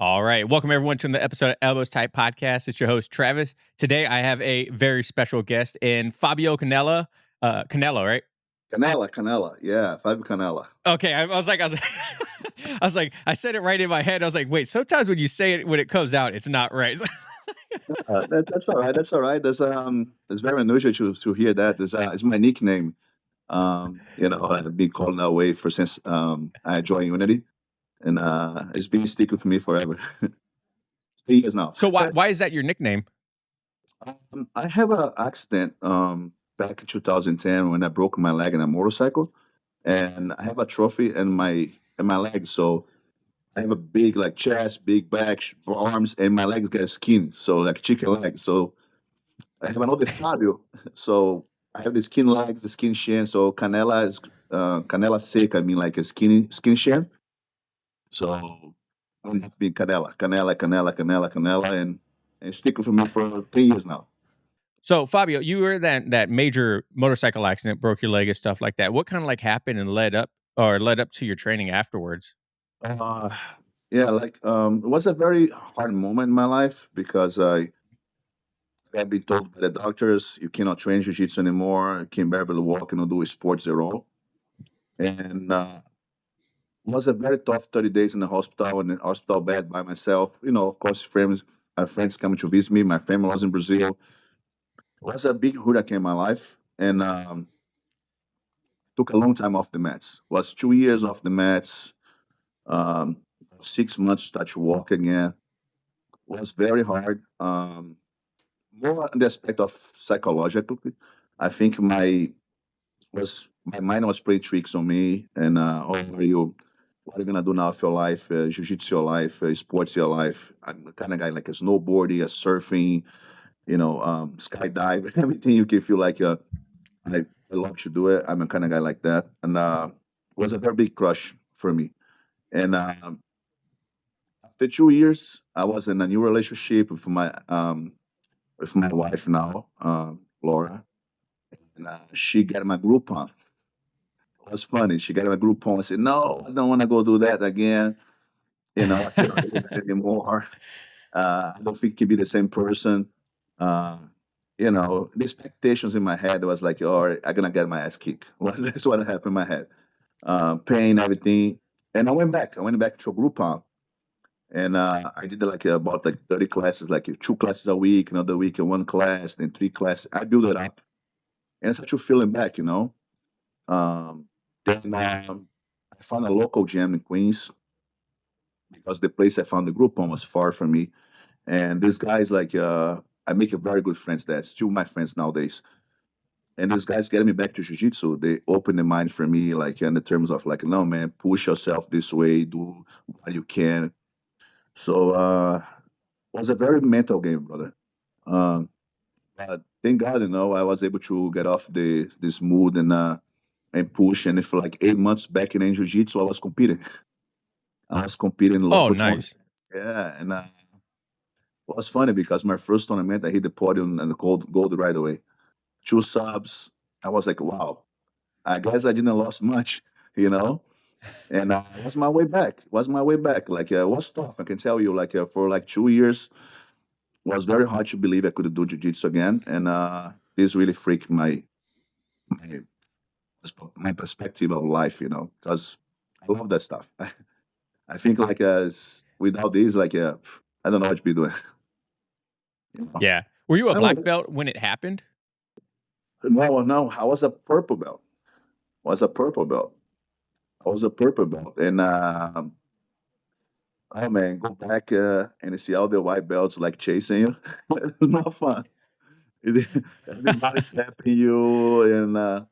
All right. Welcome, everyone, to the episode of Elbows Type Podcast. It's your host, Travis. Today, I have a very special guest in Fabio Cannela. Cannella, right? Cannela. Yeah, Fabio Cannela. Okay. I said it right in my head. I was like, wait, sometimes when you say it, when it comes out, it's not right. That's all right. That's all right. It's very unusual to hear that. It's my nickname. I've been called that way for since I joined Unity, and it's been sticking with me forever. 3 years now. So why is that your nickname? I have an accident back in 2010 when I broke my leg in a motorcycle, and I have a trophy in my leg. So I have a big like chest, big back, arms, and my legs get skin, so like chicken legs. So I have another Fabio. So I have the skin legs, the skin shin. So Canela is Canela sick. I mean like a skin shin. So I'm have been Canela, and stick with me for 3 years now. So Fabio, you were that major motorcycle accident, broke your leg and stuff like that. What kind of like happened and led up to your training afterwards? Uh, yeah, it was a very hard moment in my life because I had been told by the doctors you cannot train jiu-jitsu anymore, you can barely walk, do sports at all. And it was a very tough 30 days in the hospital, in the hospital bed by myself. Of course, friends coming to visit me. My family was in Brazil. It was a big hurricane in my life, and took a long time off the mats. Was 2 years off the mats, um, 6 months to start to walk again. Was very hard. More on the aspect of psychologically. I think my mind was playing tricks on me, and what are you gonna do now with your life? Jiu-jitsu your life, sports your life. I'm the kind of guy like a snowboarding, a surfing, skydive, everything you can feel like. I love to do it. I'm a kind of guy like that, and it was a very big crush for me. And after 2 years, I was in a new relationship with my wife now, Laura, and she got my Groupon. It was funny. She got my Groupon. I said, "No, I don't want to go do that again. I cannot do that anymore. I don't think he can be the same person." Uh, the expectations in my head was like, "All right, I'm gonna get my ass kicked." Well, that's what happened in my head. Pain, everything, and I went back. I went back to a Groupon, and I did like about like 30 classes, like 2 classes a week, another week, and one class, then 3 classes. I built it up, and I started feeling back. Um, then I found a local gym in Queens because the place I found the Groupon was far from me. And this guy is like, I make a very good friends there, still my friends nowadays. And these guys getting me back to jiu-jitsu. They open the mind for me, like in the terms of like, no man, push yourself this way, do what you can. So it was a very mental game, brother. Um, but thank God, I was able to get off this mood and push. And for like 8 months back in jiu-jitsu, I was competing. I was competing in Oh, local nice. tournaments. Yeah, and it was funny because my first tournament, I hit the podium and the gold right away. 2 subs. I was like, wow. I guess I didn't lost much, you know. And it was my way back. It was my way back. Like it was tough. I can tell you. Like for like 2 years, it was very hard to believe I could do jiu-jitsu again. And this really freaked my my perspective of life. Because I love that stuff. I think like without this, like I don't know what to be doing. You know? Yeah. Were you a I don't black belt when it happened? No, I was a purple belt. I was a purple belt. I was a purple belt, and oh man, go back and see all the white belts like chasing you. It's not fun. Everybody stepping you, and I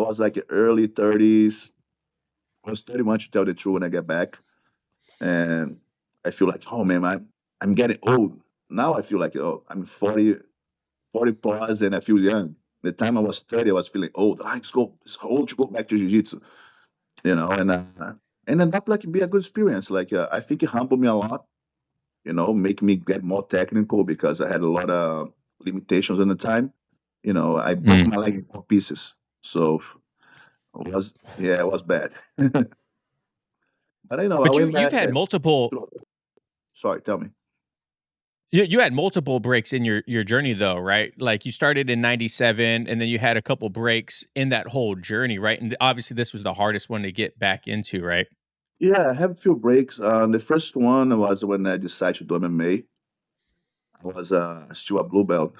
was like early 30s. I was 31 to tell the truth when I get back, and I feel like, oh man, I'm getting old now. I feel like I'm 40 plus, and I feel young. The time I was 30, I was feeling old. It's old to go back to jiu-jitsu, and then that like be a good experience. Like I think it humbled me a lot, make me get more technical because I had a lot of limitations at the time. I broke Mm. my leg in 4 pieces, so it was bad. But I But went you've back had and multiple Sorry, tell me. You had multiple breaks in your journey though, right? Like, you started in '97, and then you had a couple breaks in that whole journey, right? And obviously, this was the hardest one to get back into, right? Yeah, I have a few breaks. The first one was when I decided to do MMA. I was still a blue belt.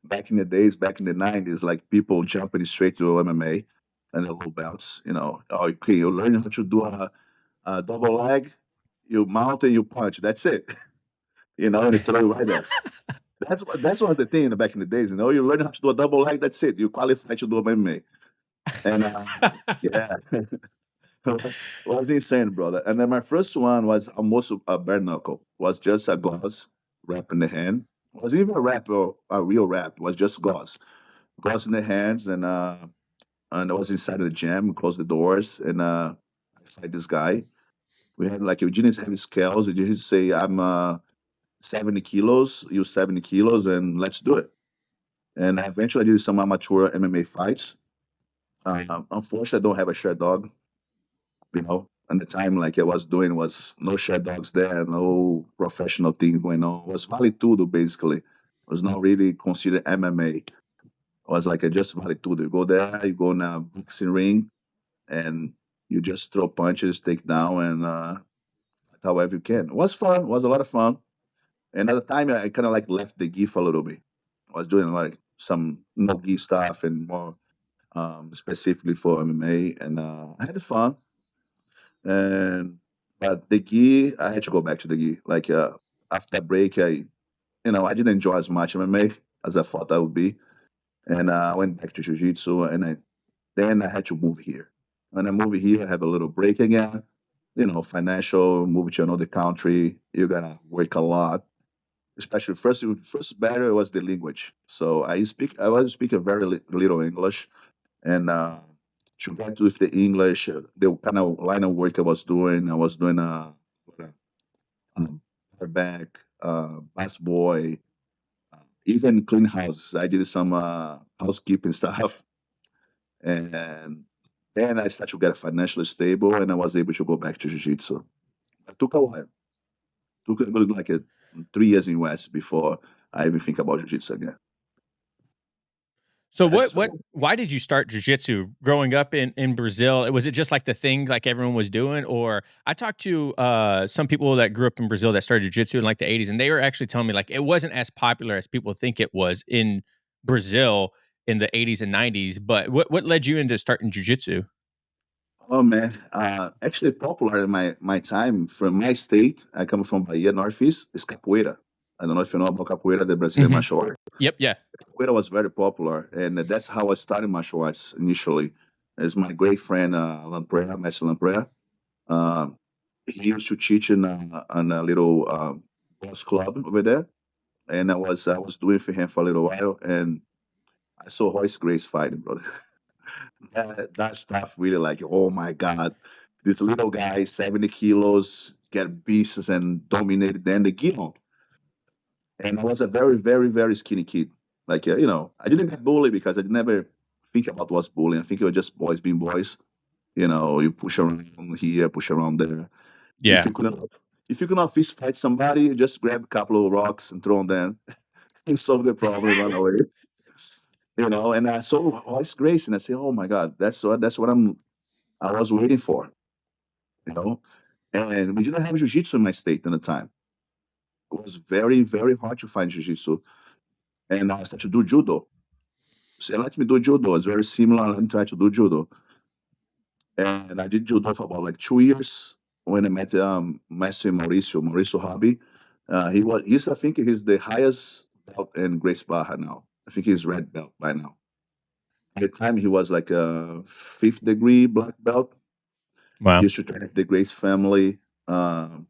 Back in the days, back in the 90s, like people jumping straight to MMA and the blue belts. Oh, okay, you learn how to do a double leg, you mount and you punch. That's it. And you throw it right there. That's what the thing back in the days. You learn how to do a double leg. That's it. You qualify to do MMA. And yeah, was insane, brother. And then my first one was almost a bare knuckle. Was just a gauze wrap in the hand. Wasn't even a wrap or a real wrap. It was just gauze in the hands, and I was inside of the gym. Closed the doors, and I fight this guy. We had like we didn't have scales. We just say I'm 70 kilos. You 70 kilos, and let's do it. And eventually, I did some amateur MMA fights. Unfortunately, I don't have a share dog. And the time like I was doing was no share dogs there, no professional thing going on. It was vale tudo basically. It was not really considered MMA. It was like a just vale tudo. You go there, you go in a boxing ring, and you just throw punches, take down, and fight however you can. It was fun. It was a lot of fun. And at the time, I kind of like left the gi for a little bit. I was doing like some no gi stuff and more specifically for MMA, and I had fun. And but the gi, I had to go back to the gi. Like after that break, I didn't enjoy as much MMA as I thought I would be, and I went back to jiu-jitsu, and then I had to move here. When I move here, I have a little break again. Financial, move to another country, you gotta work a lot. Especially first barrier was the language. So I was speaking very little English, and to get with the English, the kind of line of work I was doing back, bus boy, even clean houses. I did some housekeeping stuff, and then I started to get financially stable, and I was able to go back to jiu-jitsu. It took a while. Took like 3 years in US before I even think about jiu-jitsu again. So That's why did you start jujitsu growing up in Brazil? Was it just like the thing like everyone was doing? Or I talked to some people that grew up in Brazil that started jujitsu in like the '80s, and they were actually telling me like it wasn't as popular as people think it was in Brazil in the '80s and '90s. But what led you into starting jujitsu? Oh man, actually popular in my time from my state. I come from Bahia, Northeast. It's capoeira. I don't know if you know about capoeira, the Brazilian Hmm. martial art. Yep. Yeah. Capoeira was very popular, and that's how I started martial arts initially. It's my great friend Lampreia, Master Lampreia. Um, he used to teach in a little boss club over there, and I was doing for him for a little while, and I saw Royce Grace fighting, brother. That stuff really like, oh my god, this little guy, 70 kilos, get beasts and dominated then the Gihon. And I was a very, very, very skinny kid. Like, I didn't get bullied because I never think about what's bullying. I think it was just boys being boys. You push around here, push around there. If Yeah. you couldn't, if you could not fist fight somebody, you just grab a couple of rocks and throw them down and solve the problem, run away. And I saw Royce Grace, and I said, "Oh my God, that's what I was waiting for." You know, and we didn't have jiu-jitsu in my state at the time. It was very, very hard to find jiu-jitsu. And I started to do judo. So let me do judo. It's very similar. Let me try to do judo. And I did judo for about like 2 years when I met Master Mauricio Hobby. I think he's the highest belt in Grace Barra now. I think he's red belt by now. At the time, he was like a fifth degree black belt. He Wow. used to train with the Grace family,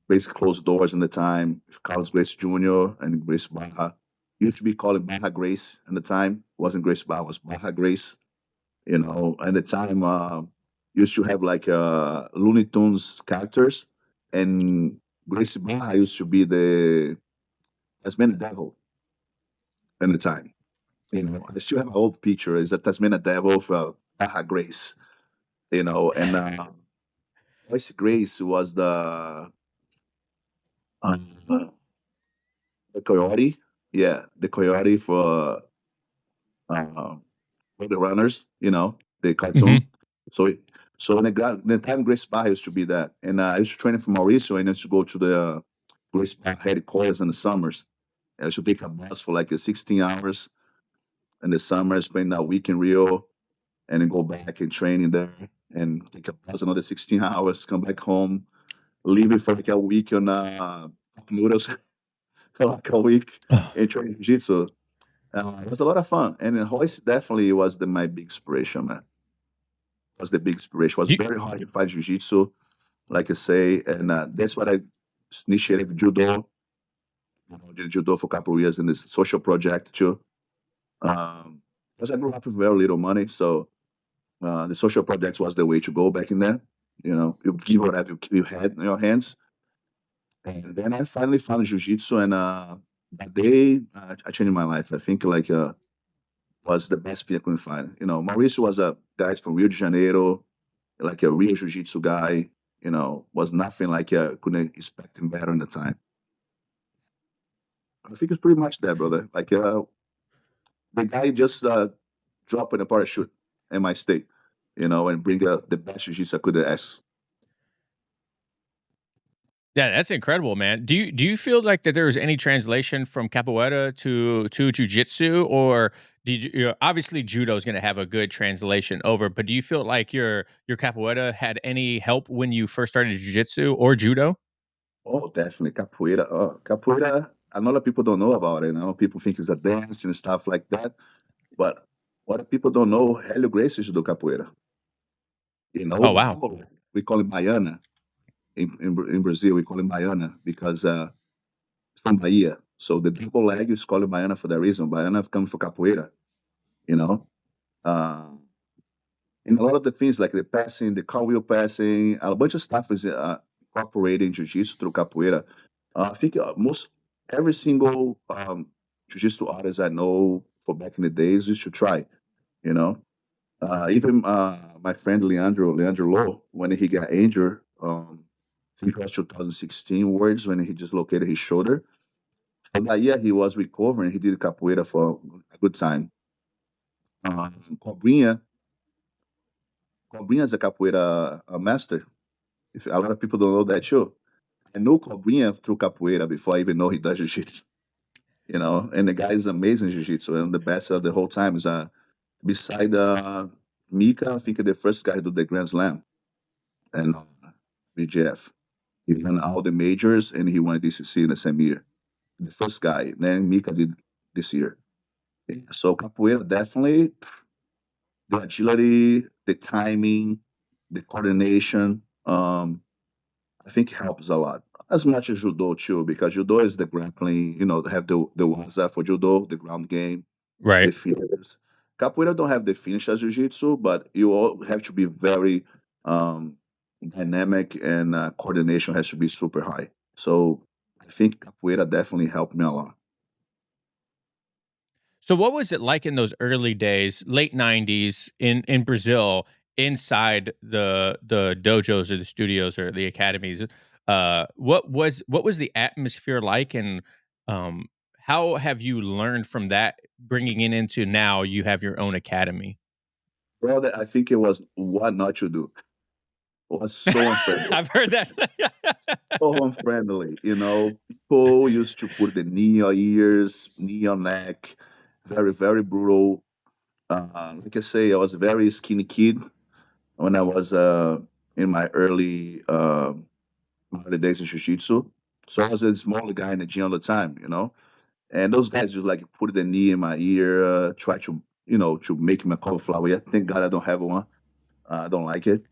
basically closed doors in the time. Carlos Grace Jr. and Grace Baja. Used to be called Baja Grace at the time. Wasn't Grace Baja, it was Baja Grace. At the time, used to have like Looney Tunes characters. And Grace Baja used to be the Tasmanian Devil at the time. I still have an old picture. Is a Tasmanian Devil for Baja Grace. And Voice Grace was Uh, the coyote, yeah, the coyote uh, for the runners, the Hmm. cartoon. So, so when the time Grace Barra used to be that, and I used to train for Mauricio, and I used to go to the Grace Barra headquarters in the summers. I used to take a bus for like 16 hours in the summer, spend a week in Rio, and then go back and train in there, and take a bus another 16 hours, come back home, leave it for like a week on cup noodles, for like a week, Oh, and train jiu-jitsu. It was a lot of fun, and then Royce definitely was my big inspiration, man. Was the big inspiration. It was you, very hard to find jiu-jitsu, like I say, and that's what I initiated judo. Did judo for a couple of years in this social project too. Because I grew up with very little money, so the social projects was the way to go back in then. You give whatever you had in your hands, and then I finally found jiu-jitsu, and that day I changed my life. I think like was the best thing I couldn't find. Mauricio was a guy from Rio de Janeiro, like a real jiu-jitsu guy. Was nothing like couldn't expect him better in the time. I think it's pretty much that, brother. Like the guy just dropped in a parachute in my state, and bring the best jiu-jitsu I could ask. yeah, that's incredible, man. Do you feel like that there was any translation from capoeira to jujitsu, or did obviously judo is going to have a good translation over, but do you feel like your capoeira had any help when you first started jujitsu or judo? Oh, definitely capoeira. Capoeira. A lot of people don't know about it. People think it's a dance and stuff like that. But what people don't know, Helio Gracie do capoeira. Oh The wow. double, we call it baiana in Brazil. We call it baiana because it's from Bahia. So the double leg is called baiana for that reason. Baiana comes from capoeira. You know, uh, and a lot of the things like the passing, the cartwheel passing, a bunch of stuff is incorporated in jiu-jitsu through capoeira. I think most every single jiu-jitsu artist I know for back in the days you should try. You know, even my friend Leandro Low, when he got injured, I think it was 2016 words when he dislocated his shoulder. So that year he was recovering. He did capoeira for a good time. Cobrinha, Cobrinha is a capoeira master. If a lot of people don't know that too. I know Cobrinha through capoeira before I even know he does jiu-jitsu. And the guy is amazing jiu-jitsu and the best of the whole time is beside Mika, I think the first guy to do the Grand Slam and BGF. He won all the majors and he won DCC in the same year. The first guy. Then Mika did this year. So capoeira definitely the agility, the timing, the coordination. I think helps a lot. As much as judo too, because judo is the grappling. They have the waza for judo, the ground game, the Right. finish. Capoeira don't have the finish as jiu-jitsu, but you all have to be very um, dynamic and coordination has to be super high. So I think capoeira definitely helped me a lot. So what was it like in those early days, late 90s in Brazil, inside the dojos or the studios or the academies? What was the atmosphere like, and um how have you learned from that, bringing it into now you have your own academy? Brother, I think it was what not to do. It was so unfriendly. I've heard that. So unfriendly. People used to put the knee on your ears, knee on neck, very, very brutal. Like I say, I was a very skinny kid when I was in my early days in jiu-jitsu. So I was a smaller guy in the gym all the time. And those guys just like put the knee in my ear, try to make me a cauliflower. Yeah, thank God I don't have one. I don't like it.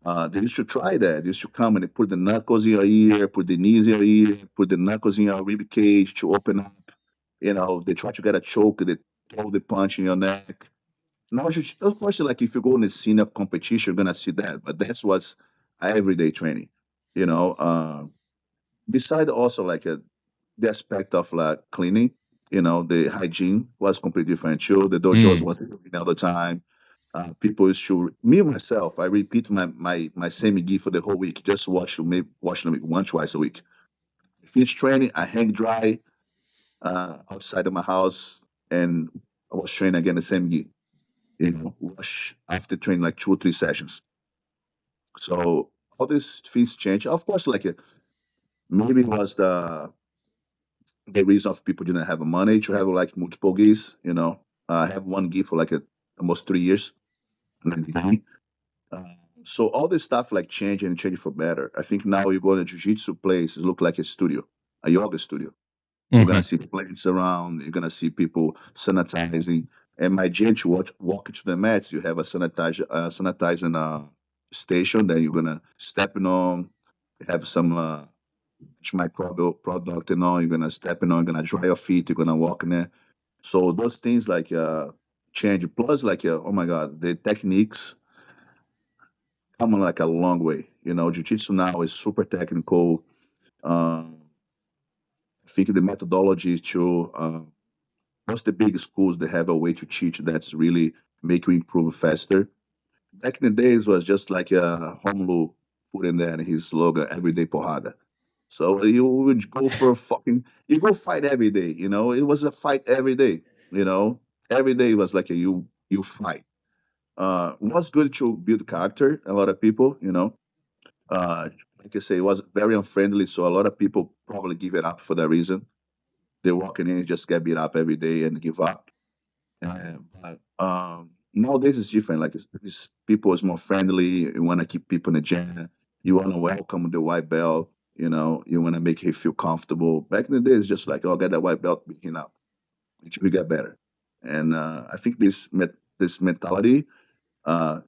They used to try that. They used to come and they put the knuckles in your ear, put the knees in your ear, put the knuckles in your rib cage to open up. They try to get a choke, they throw the punch in your neck. Now, of course, like if you go in the scene of competition, you're gonna see that. But that's what's everyday training. You know. Beside also like the aspect of like cleaning, the hygiene was completely different too. The dojos Mm. was clean all the time. People used to me myself. I repeat my same gi for the whole week. Just wash them maybe one twice a week. Finish training, I hang dry outside of my house, and I was training again the same gi. Wash after training like 2 or 3 sessions. So all these things change. Of course, like maybe it was the reason of people didn't have money to have like multiple gis. I have one gi for like almost 3 years. And then, uh, so all this stuff like change and change for better. I think now you go in a jiu-jitsu place, it look like a studio, a yoga studio. You're gonna Mhm. see plants around. You're gonna see people sanitizing. And my gym, to walk into the mats, you have a sanitizing station that you're gonna step in on. You have some microbial product and all. You're gonna step in on. You're gonna dry your feet. You're gonna walk in there. So those things like change. Plus, like oh my god, the techniques come on like a long way. Jiu-jitsu now is super technical. I think the methodology to most the big schools they have a way to teach that's really make you improve faster. Back in the days was just like Romulo put in there in his slogan, everyday porrada. So you would go for a fucking you go fight every day, It was a fight every day, you know. Every day was like a you fight. Was good to build character, a lot of people, like I say, it was very unfriendly, so a lot of people probably give it up for that reason. They're walking in, just get beat up every day and give up. But nowadays it's different. Like people is more friendly. You want to keep people in the gym. You want to welcome the white belt. You want to make him feel comfortable. Back in the day, it's just like, oh, get that white belt, beat him up. We get better. And I think this mentality uh,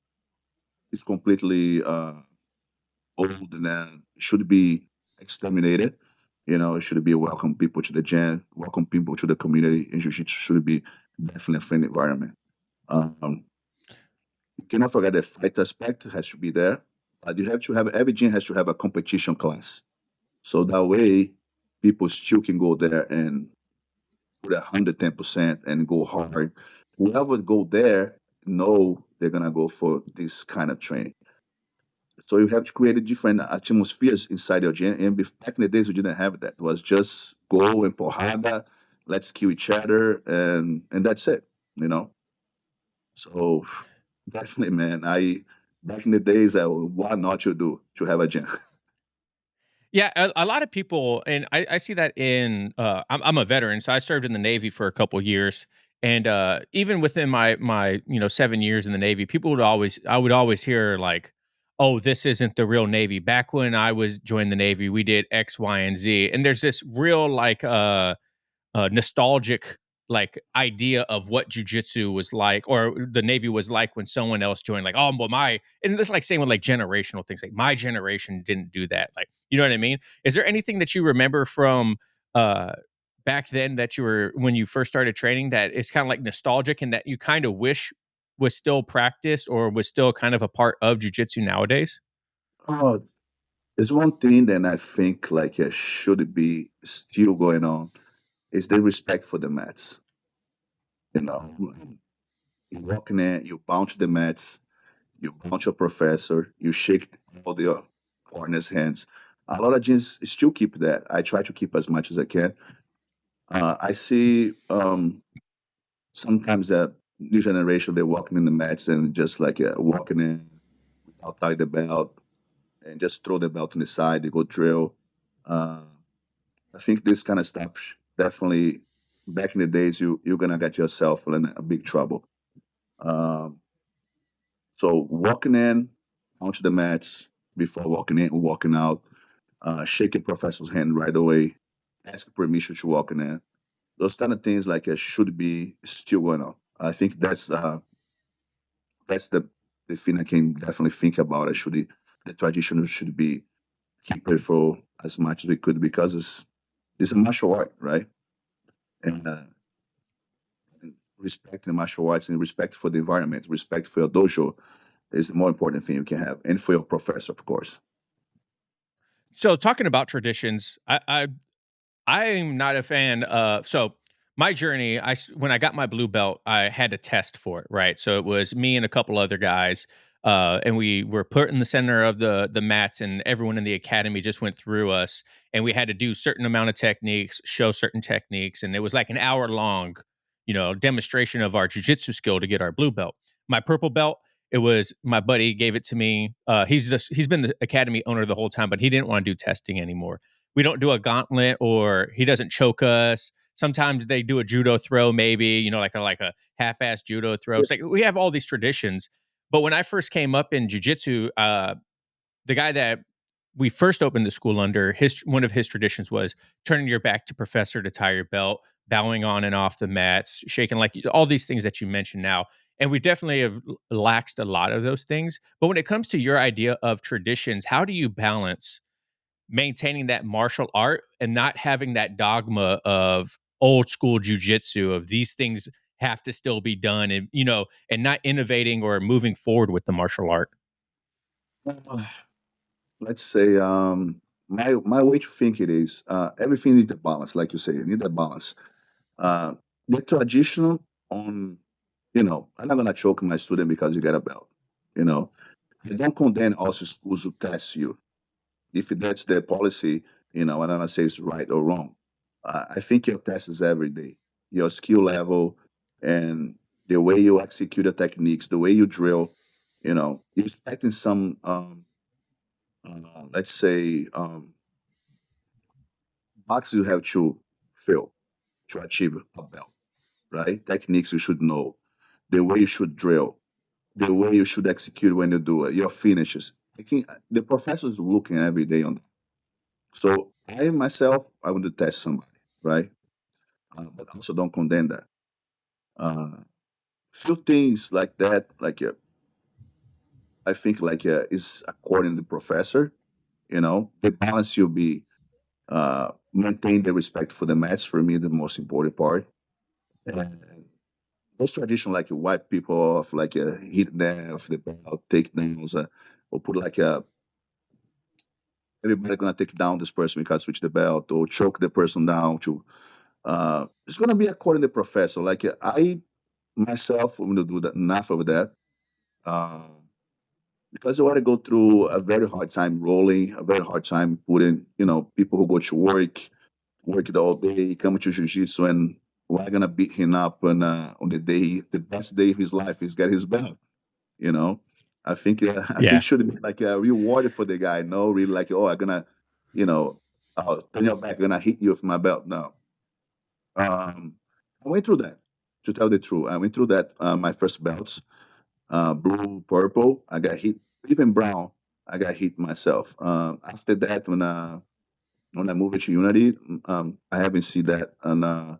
is completely old and should be exterminated. It should be welcome people to the gym, welcome people to the community, and should be definitely a friendly environment. Um, you cannot forget the fight aspect has to be there, but you have to have every gym has to have a competition class, so that way people still can go there and put 110% and go hard. Whoever go there know they're gonna go for this kind of training. So you have to create a different atmospheres inside your gym. And back in the days, we didn't have that. It was just go and porrada, let's kill each other, and that's it. You know. So definitely, man. I back in the days, what not to do to have a gym. Yeah, a lot of people, and I see that in. I'm a veteran, so I served in the Navy for a couple years, and even within my 7 years in the Navy, I would always hear like, "Oh, this isn't the real Navy." Back when I was joined the Navy, we did X, Y, and Z, and there's this real like nostalgic like idea of what jujitsu was like or the Navy was like when someone else joined. Like, oh, well, and it's like saying with like generational things, like my generation didn't do that. Like, you know what I mean? Is there anything that you remember from uh back then that you were when you first started training that is kind of like nostalgic and that you kind of wish was still practiced or was still kind of a part of jujitsu nowadays? Oh, there's one thing that I think like should be still going on is the respect for the mats. You know, you walk in there, you bounce the mats, you bounce your professor, you shake all the partners' hands. A lot of gyms still keep that. I try to keep as much as I can. I see sometimes that new generation they're walking in the mats and just like walking in without tie the belt and just throw the belt on the side. They go drill. Uh, I think this kind of stuff definitely back in the days you're gonna get yourself in a big trouble. Um, so walking in onto the mats before walking in and walking out, shaking professor's hand right away, asking permission to walk in there. Those kind of things like should be still going on. I think that's the thing I can definitely think about. The tradition should be keep it for as much as we could because it's a martial art, right? And respect the martial arts and respect for the environment, respect for your dojo is the more important thing you can have, and for your professor, of course. So talking about traditions, I'm not a fan of so my journey, when I got my blue belt, I had to test for it, right? So it was me and a couple other guys. And we were put in the center of the mats, and everyone in the academy just went through us, and we had to do certain amount of techniques, show certain techniques, and it was like an hour long, demonstration of our jujitsu skill to get our blue belt. My purple belt, it was my buddy gave it to me. He's been the academy owner the whole time, but he didn't want to do testing anymore. We don't do a gauntlet, or he doesn't choke us. Sometimes they do a judo throw, maybe, like a half-ass judo throw. It's like we have all these traditions. But when I first came up in jiu-jitsu, the guy that we first opened the school under, his one of his traditions was turning your back to professor to tie your belt, bowing on and off the mats, shaking, like all these things that you mentioned now. And we definitely have laxed a lot of those things. But when it comes to your idea of traditions, how do you balance maintaining that martial art and not having that dogma of old school jujitsu of these things have to still be done, and and not innovating or moving forward with the martial art? Let's say my way to think it is everything needs a balance, like you say, you need a balance. Uh, the traditional on, I'm not gonna choke my student because you get a belt. You know, I don't condemn also schools who test you if that's their policy. I don't say it's right or wrong. I think your test is every day, your skill level, and the way you execute the techniques, the way you drill. You're expecting some, let's say, boxes you have to fill to achieve a belt, right? Techniques you should know, the way you should drill, the way you should execute when you do it, your finishes. I think the professors looking every day on that. So I myself, I want to test somebody, right? But also don't condemn that. Few things like that, like I think, like is according to the professor. The balance will be maintain the respect for the match. For me, the most important part. And those tradition like wipe people off, like hit them off the belt, takedowns, or put like everybody gonna take down this person because switch the belt or choke the person down to. It's gonna be according to the professor. Like I myself, I'm gonna do that enough of that. Uh, because I want to go through a very hard time rolling, a very hard time putting, people who go to work it all day, come to jiu-jitsu, and we're gonna beat him up on the best day of his life is get his belt. You know, I think Yeah. should be like a reward for the guy. No, really like, oh, I'm gonna, you know, turn your back, gonna hit you with my belt. No, I went through that. To tell the truth, I went through that. My first belts, blue, purple. I got hit, even brown. I got hit myself. After that, when I moved to Unity, I haven't seen that, and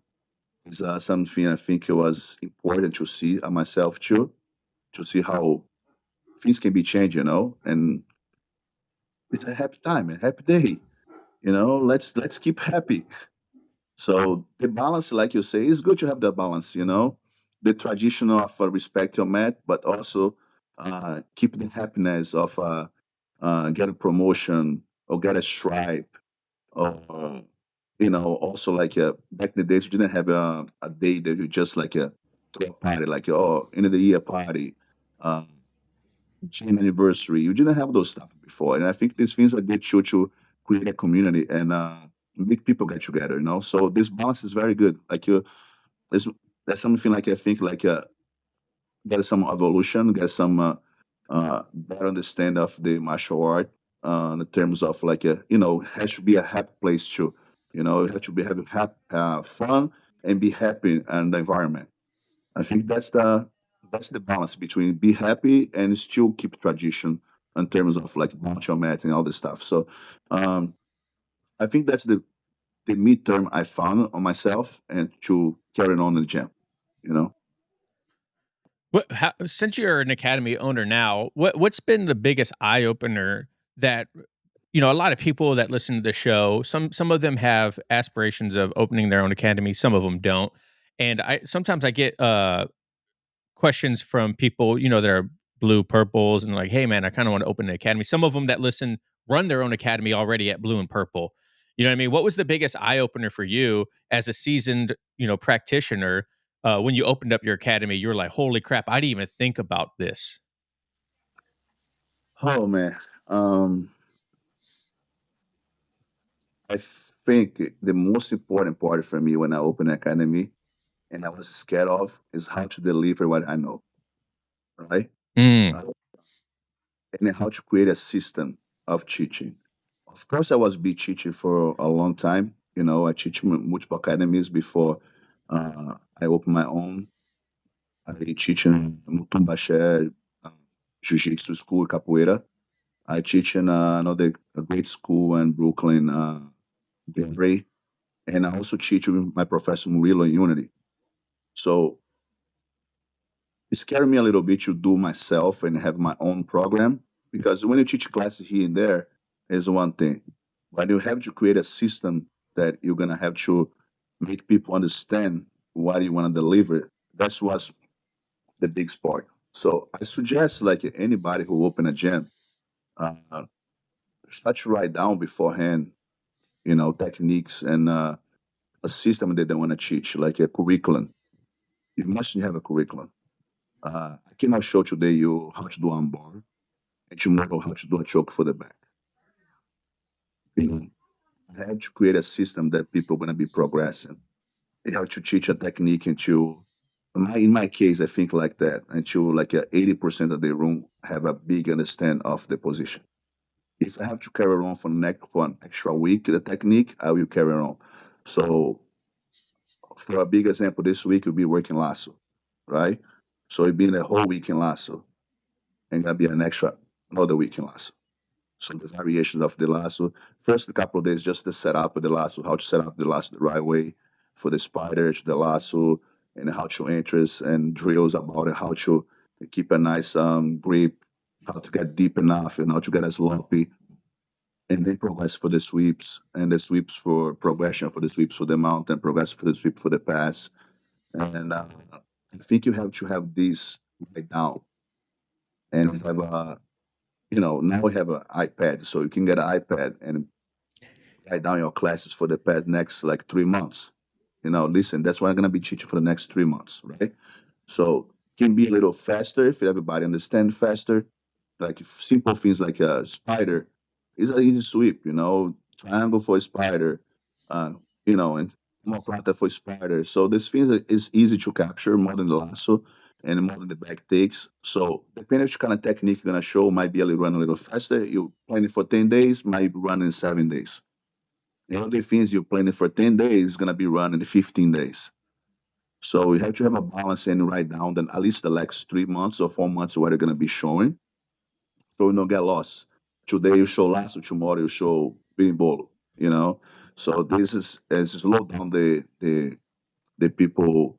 it's something I think it was important to see myself too, to see how things can be changed, and it's a happy time, a happy day. Let's keep happy. So the balance, like you say, is good to have the balance. The tradition of respect your mat, but also keep the happiness of get a promotion or get a stripe, or also like back in the days, you didn't have a day that you just like throw a party, like end of the year party, uh, gym anniversary. You didn't have those stuff before, and I think these things are good to create a community and make people get together. So this balance is very good. Like there's that's something like I think like get some evolution, get some better understand of the martial art in terms of like has to be a happy place to, it has to be having fun and be happy in the environment. I think that's the balance between be happy and still keep tradition in terms of like martial mat and all this stuff. So um, I think that's the midterm I found on myself and to carry on in the gym. You know. Since you're an academy owner now, what's been the biggest eye opener that a lot of people that listen to the show, some of them have aspirations of opening their own academy, some of them don't, and I sometimes I get questions from people, that are blue purples and like, hey man, I kind of want to open an academy. Some of them that listen run their own academy already at blue and purple. You know what I mean? What was the biggest eye opener for you as a seasoned, practitioner? When you opened up your academy, you were like, holy crap, I didn't even think about this. Oh man, um, I think the most important part for me when I opened academy and I was scared of is how to deliver what I know, right? Mm, Uh, and then how to create a system of teaching. Of course, I was be teaching for a long time. You know, I teach multiple academies before I opened my own. I teach in Mutumbaxé, uh, Jiu-Jitsu school, Capoeira. I teach in another a great school in Brooklyn, Gary, and I also teach with my professor Murilo in Unity. So it scared me a little bit to do myself and have my own program because when you teach classes here and there is one thing, but you have to create a system that you're gonna have to make people understand what you want to deliver. That's what's the big part. So I suggest like anybody who open a gym, uh, start to write down beforehand, you know, techniques and a system that they want to teach, like a curriculum. You must have a curriculum. I cannot show today you how to do arm bar and tomorrow how to do a choke for the back. You know, I have to create a system that people are going to be progressing. You have to teach a technique into, in my case, I think like that, until like 80% of the room have a big understand of the position. If I have to carry on for an extra week, the technique, I will carry on. So for a big example, this week you'll be working lasso, right? So it'll be a whole week in lasso and gonna be an extra another week in lasso. So the variations of the lasso. First, a couple of days just to set up the lasso, how to set up the lasso the right way for the spider to the lasso, and how to interest and drills about it, how to keep a nice grip, how to get deep enough, and how to get as sloppy, and then progress for the sweeps, and the sweeps for progression for the sweeps for the mount, and progress for the sweep for the pass. And I think you have to have this right down and have a now we have an iPad, so you can get an iPad and write down your classes for the past next like 3 months. Listen, that's what I'm gonna be teaching for the next 3 months, right? So can be a little faster if everybody understand faster. Like if simple things like a spider is an easy sweep, triangle for a spider, uh, and more plata for spider. So this things is easy to capture more than the lasso and more than the back takes. So depending which kind of technique you're gonna show, might be a little run a little faster. You plan it for 10 days, might run in 7 days. The other things you plan it for 10 days is gonna be run in 15 days. So you have to have a balance and write down then at least the next 3 months or 4 months what you're gonna be showing, so you don't get lost. Today you show lasso, tomorrow you show bolo. So this is slow down the people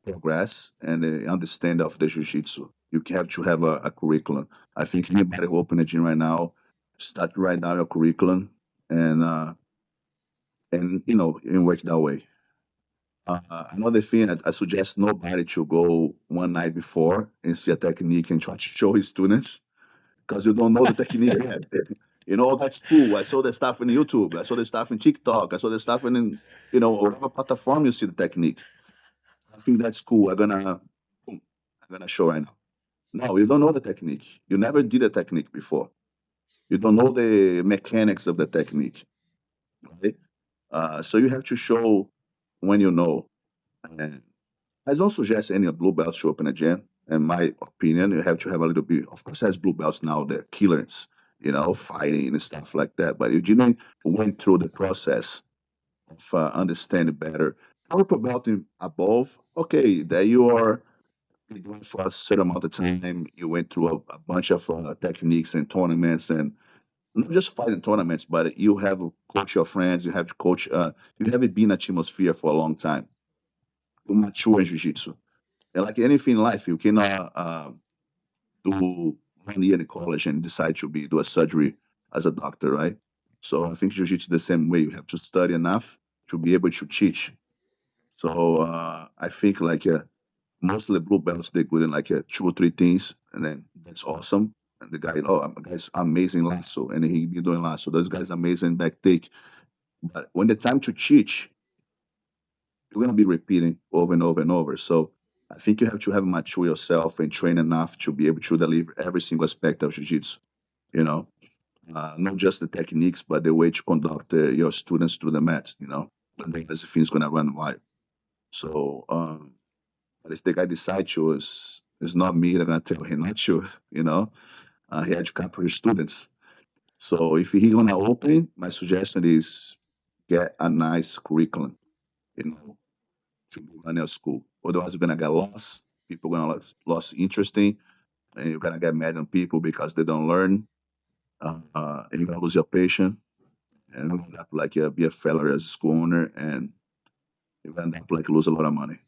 progress and understand of the jiu-jitsu. You have to have a curriculum. I think anybody who open a gym right now, start to write down your curriculum and work that way. Another thing, I suggest nobody to go one night before and see a technique and try to show his students because you don't know the technique yet. That's cool. I saw the stuff in YouTube. I saw the stuff in TikTok. I saw the stuff whatever platform you see the technique. I think that's cool. Boom, I'm gonna show right now. No, you don't know the technique. You never did a technique before. You don't know the mechanics of the technique, right? So you have to show when you know. And I don't suggest any blue belts to open a gym. In my opinion, you have to have a little bit. Of course, has blue belts now. They're killers, fighting and stuff like that. But if you didn't went through the process of understanding better, purple belt and above, okay, there you are. You doing for a certain amount of time. You went through a bunch of techniques and tournaments, and not just fighting tournaments, but you have coach your friends. You have to coach. You have been in a atmosphere for a long time. You mature in jiu-jitsu. And like anything in life, you cannot do 1 year in college and decide to do a surgery as a doctor, right? So I think jiu-jitsu the same way. You have to study enough to be able to teach. So I think like mostly blue belts they're good in like 2 or 3 things, and then that's awesome. And the guy, guy's amazing lasso, and he be doing lasso. Those guys amazing back take. But when the time to teach, you're gonna be repeating over and over and over. So I think you have to have mature yourself and train enough to be able to deliver every single aspect of jiu-jitsu. you know, not just the techniques, but the way to conduct your students through the mat, and then as the thing's going to run wide. So, but if the guy decides to, it's not me that going to tell him not to, he educate for his students. So if he going to open, my suggestion is get a nice curriculum, you know, to run your school. Otherwise, you're going to get lost. People going to lose interesting, and you're going to get mad on people because they don't learn, and you're going to lose your patience, and you're going to end up like be a failure as a school owner, and you're going to end up like lose a lot of money.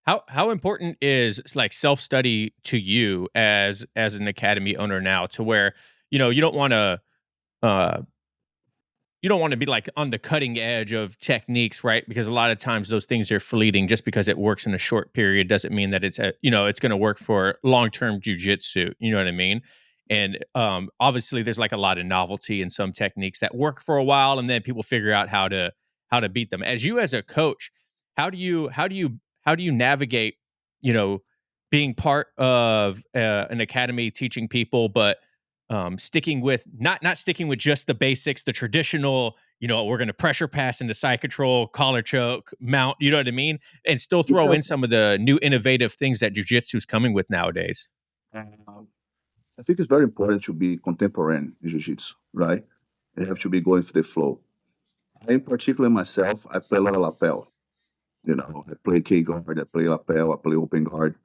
How important is like self study to you as an academy owner now, to where you don't want to uh you don't want to be like on the cutting edge of techniques, right? Because a lot of times those things are fleeting. Just because it works in a short period doesn't mean that it's going to work for long term jujitsu. You know what I mean? And obviously, there's like a lot of novelty in some techniques that work for a while, and then people figure out how to beat them. As a coach, how do you navigate, you know, being part of an academy teaching people, but sticking with not sticking with just the basics, the traditional, we're going to pressure pass into side control, collar choke, mount, you know what I mean? And still throw Yeah. in some of the new innovative things that jujitsu is coming with nowadays. Um, I think it's very important to be contemporary in jiu-jitsu, right? You have to be going with the flow. In particular, myself, I play a lot of lapel. I play K guard, I play lapel, I play open guard.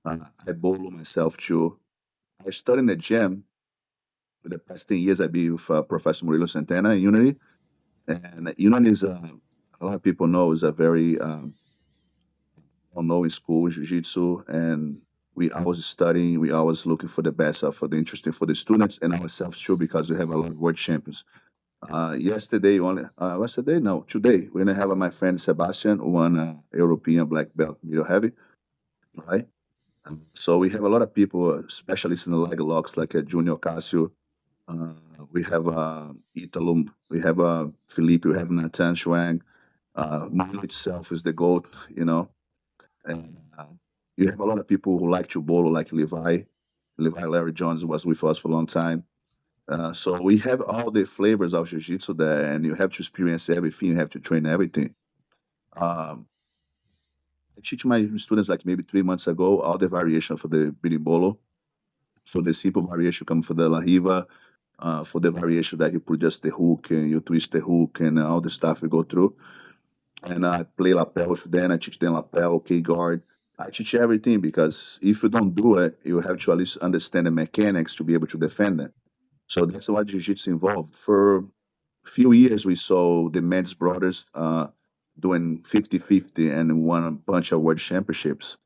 I bolo myself too. I studied in the gym for the past 10 years. I be with Professor Murilo Santana in Unity. And Unity is, a lot of people know, is a very well-known school in Jiu-Jitsu. And we always studying, we always looking for the best, for the interesting for the students and ourselves too, because we have a lot of world champions. Yesterday, yesterday, no, today, we're going to have my friend Sebastian, who won European black belt, middle heavy, right? So we have a lot of people, specialists in the leg locks, like Junior Casio. Uh, we have Italo, we have Felipe, we have Nathan Schwang. Motl itself is the GOAT, you know. And you have a lot of people who like to bowl, like Levi. Levi Larry Jones was with us for a long time. So we have all the flavors of jiu-jitsu there, and you have to experience everything. You have to train everything. Um, I teach my students like maybe 3 months ago all the variation for the birimbolo. So the simple variation come for the La Riva, for the variation that you put just the hook and you twist the hook and all the stuff we go through. And I play lapel with them. I teach them lapel, K guard. I teach everything because if you don't do it, you have to at least understand the mechanics to be able to defend it. So that's what jiu-jitsu involved. For a few years, we saw the Men's brothers doing 50-50 and won a bunch of world championships.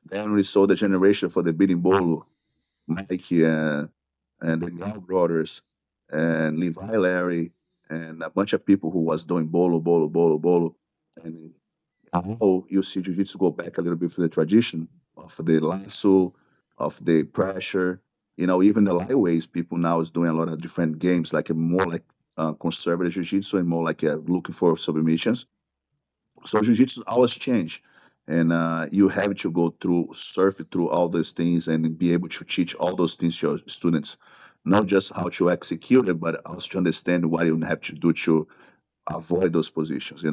Then we saw the generation for the beating bolo, Mikey and the Young brothers and Levi Larry and a bunch of people who was doing bolo, bolo, bolo, bolo. And now you see jiu-jitsu go back a little bit for the tradition of the lasso, of the pressure. Even the lightweights, people now is doing a lot of different games, like a more like conservative jiu-jitsu and more like looking for submissions. So jiu-jitsu always change. and you have to go through, surf through all those things, and be able to teach all those things to your students, not just how to execute it, but also to understand what you have to do to avoid those positions.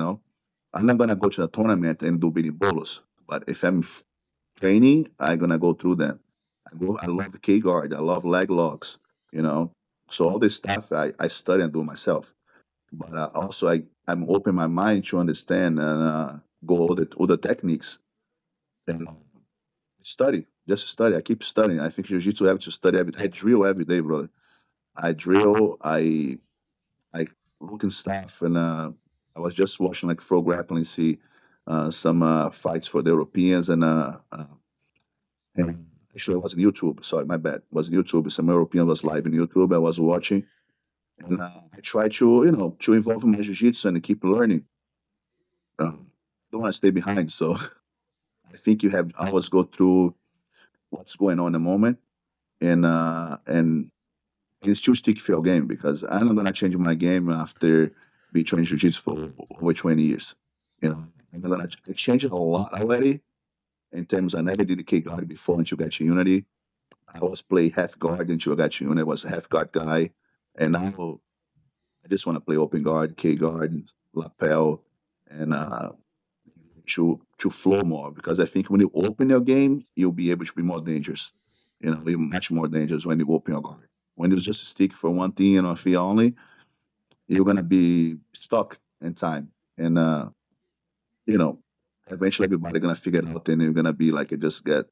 I'm not gonna go to the tournament and do beating bolos, but if I'm training, I'm gonna go through them. I love K guard. I love leg locks. You know, so all this stuff I study and do myself. But also I'm open my mind to understand and go all the techniques and study. Just study. I keep studying. I think jiu-jitsu have to study every. I drill every day, brother. I drill. I look and stuff, and I was just watching like Pro Grappling, see some fights for the Europeans, and actually it was on YouTube. Sorry, my bad. It was on YouTube. Some European was live in YouTube. I was watching, and I try to to involve in my jiu-jitsu and keep learning. Don't want to stay behind. So I think you have always go through what's going on in the moment, and still stick to your game, because I'm not gonna change my game after be training jiu-jitsu for over 20 years. I'm gonna change it a lot already in terms I never did the kick guard before until I got to Unity. I was play half guard until I got to Unity. I was a half guard guy, and now I just want to play open guard, K guard, lapel, and to flow more, because I think when you open your game, you'll be able to be more dangerous. You're much more dangerous when you open your guard. When you just stick for one thing and one thing only, you're gonna be stuck in time, and you know, eventually everybody gonna figure it out, and you're gonna be like, it just get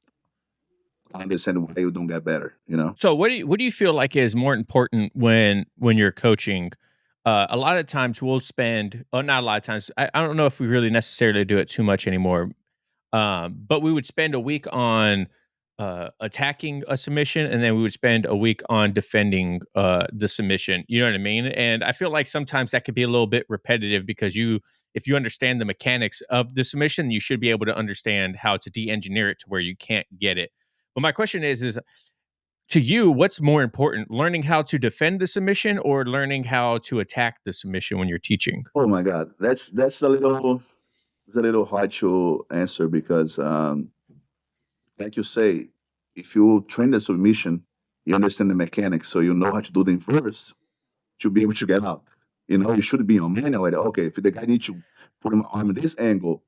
understand why you don't get better. So what do you feel like is more important when you're coaching? A lot of times we'll spend, oh, not a lot of times. I don't know if we really necessarily do it too much anymore. But we would spend a week on attacking a submission, and then we would spend a week on defending the submission. You know what I mean? And I feel like sometimes that could be a little bit repetitive, because if you understand the mechanics of the submission, you should be able to understand how to de-engineer it to where you can't get it. But my question is to you, what's more important, learning how to defend the submission or learning how to attack the submission when you're teaching? Oh my God, that's a little it's a little hard to answer, because like you say, if you train the submission, you understand the mechanics, so you know how to do the inverse to be able to get out. You should be on mind already. Okay, if the guy needs to put my arm at this angle,